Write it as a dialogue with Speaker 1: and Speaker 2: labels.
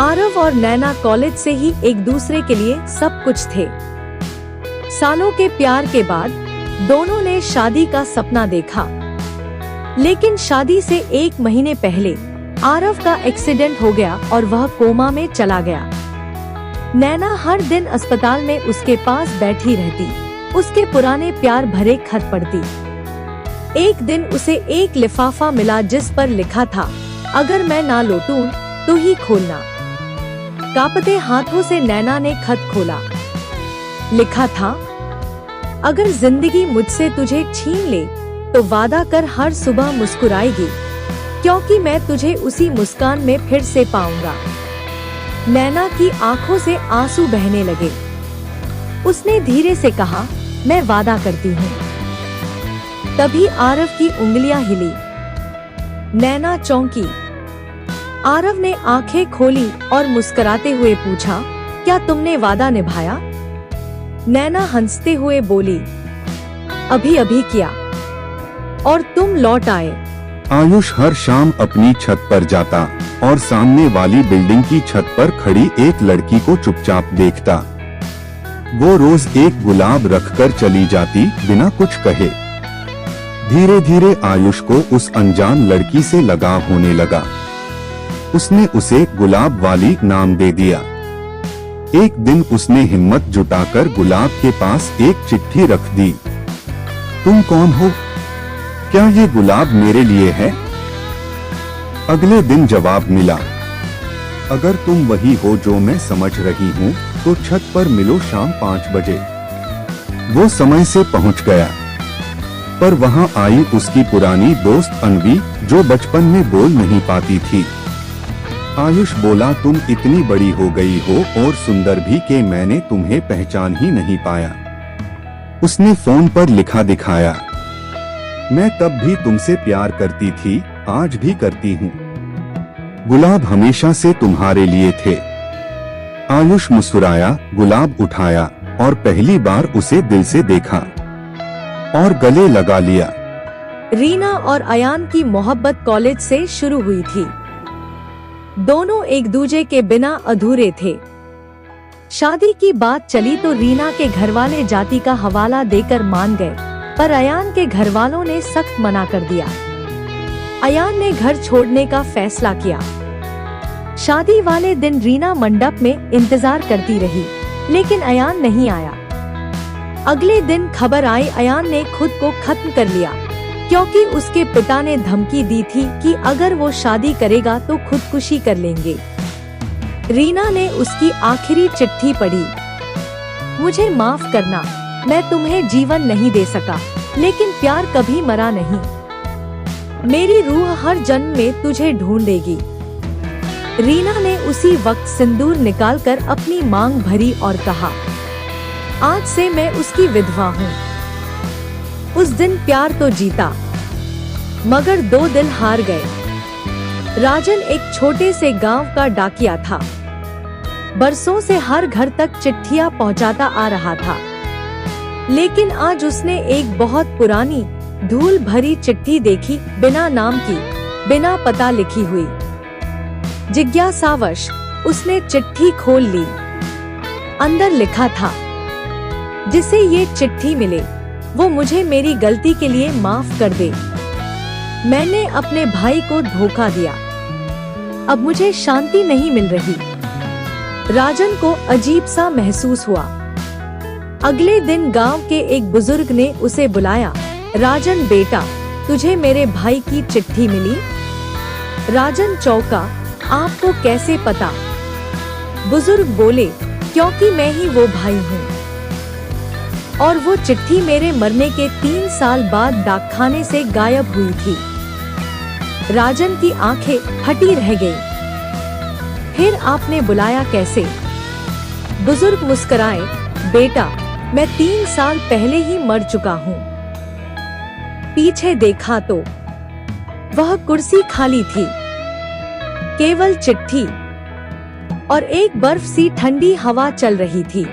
Speaker 1: आरव और नैना कॉलेज से ही एक दूसरे के लिए सब कुछ थे। सालों के प्यार के बाद दोनों ने शादी का सपना देखा, लेकिन शादी से 1 महीने पहले आरव का एक्सीडेंट हो गया और वह कोमा में चला गया। नैना हर दिन अस्पताल में उसके पास बैठी रहती, उसके पुराने प्यार भरे खत पढ़ती। एक दिन उसे एक लिफाफा मिला जिस पर लिखा था, अगर मैं ना लौटूं तो ही खोलना। कांपते हाथों से नैना ने खत खोला। लिखा था, अगर जिंदगी मुझसे तुझे छीन ले तो वादा कर हर सुबह मुस्कुराएगी, क्योंकि मैं तुझे उसी मुस्कान में फिर से पाऊंगा। नैना की आंखों से आंसू बहने लगे। उसने धीरे से कहा, मैं वादा करती हूँ। तभी आरव की उंगलियां हिली। नैना चौंकी। आरव ने आंखें खोली और मुस्कुराते हुए पूछा, क्या तुमने वादा निभाया? नैना हंसते हुए बोली, अभी अभी किया, और तुम लौट आए।
Speaker 2: आयुष हर शाम अपनी छत पर जाता और सामने वाली बिल्डिंग की छत पर खड़ी एक लड़की को चुपचाप देखता। वो रोज एक गुलाब रखकर चली जाती बिना कुछ कहे। धीरे धीरे आयुष को उस अनजान लड़की से लगाव होने लगा। उसने उसे गुलाब वाली नाम दे दिया। एक दिन उसने हिम्मत जुटाकर गुलाब के पास एक चिट्ठी रख दी। तुम कौन हो? क्या ये गुलाब मेरे लिए है? अगले दिन जवाब मिला, अगर तुम वही हो जो मैं समझ रही हूँ तो छत पर मिलो शाम 5 बजे। वो समय से पहुँच गया, पर वहाँ आई उसकी पुरानी दोस्त अनवी, जो बचपन में बोल नहीं पाती थी। आयुष बोला, तुम इतनी बड़ी हो गई हो और सुंदर भी कि मैंने तुम्हें पहचान ही नहीं पाया। उसने फोन पर लिखा दिखाया, मैं तब भी तुमसे प्यार करती थी, आज भी करती हूँ। गुलाब हमेशा से तुम्हारे लिए थे। आयुष मुस्कुराया, गुलाब उठाया और पहली बार उसे दिल से देखा और गले लगा लिया।
Speaker 1: रीना और अयान की मोहब्बत कॉलेज से शुरू हुई थी। दोनों एक दूजे के बिना अधूरे थे। शादी की बात चली तो रीना के घरवाले जाति का हवाला देकर मान गए, पर अयान के घरवालों ने सख्त मना कर दिया। अयान ने घर छोड़ने का फैसला किया। शादी वाले दिन रीना मंडप में इंतजार करती रही, लेकिन अयान नहीं आया। अगले दिन खबर आई, अयान ने खुद को खत्म कर लिया, क्योंकि उसके पिता ने धमकी दी थी कि अगर वो शादी करेगा तो खुदकुशी कर लेंगे। रीना ने उसकी आखिरी चिट्ठी पढ़ी। मुझे माफ करना, मैं तुम्हें जीवन नहीं दे सका, लेकिन प्यार कभी मरा नहीं। मेरी रूह हर जन्म में तुझे ढूंढेगी। रीना ने उसी वक्त सिंदूर निकालकर अपनी मांग भरी और कहा, आज से मैं उसकी विधवा हूँ। उस दिन प्यार तो जीता, मगर 2 दिल हार गए। राजन एक छोटे से गांव का डाकिया था। बरसों से हर घर तक चिट्ठियां पहुंचाता आ रहा था, लेकिन आज उसने एक बहुत पुरानी धूल भरी चिट्ठी देखी, बिना नाम की, बिना पता लिखी हुई। जिज्ञासावश उसने चिट्ठी खोल ली। अंदर लिखा था, जिसे ये चिट्ठी मिले वो मुझे मेरी गलती के लिए माफ कर दे। मैंने अपने भाई को धोखा दिया, अब मुझे शांति नहीं मिल रही। राजन को अजीब सा महसूस हुआ। अगले दिन गांव के एक बुजुर्ग ने उसे बुलाया। राजन बेटा, तुझे मेरे भाई की चिट्ठी मिली? राजन चौंका, आपको कैसे पता? बुजुर्ग बोले, क्योंकि मैं ही वो भाई हूँ, और वो चिट्ठी मेरे मरने के 3 साल बाद डाकखाने से गायब हुई थी। राजन की आंखें फटी रह गईं। फिर आपने बुलाया कैसे? बुजुर्ग मुस्कुराए, बेटा मैं 3 साल पहले ही मर चुका हूँ। पीछे देखा तो वह कुर्सी खाली थी, केवल चिट्ठी और एक बर्फ सी ठंडी हवा चल रही थी।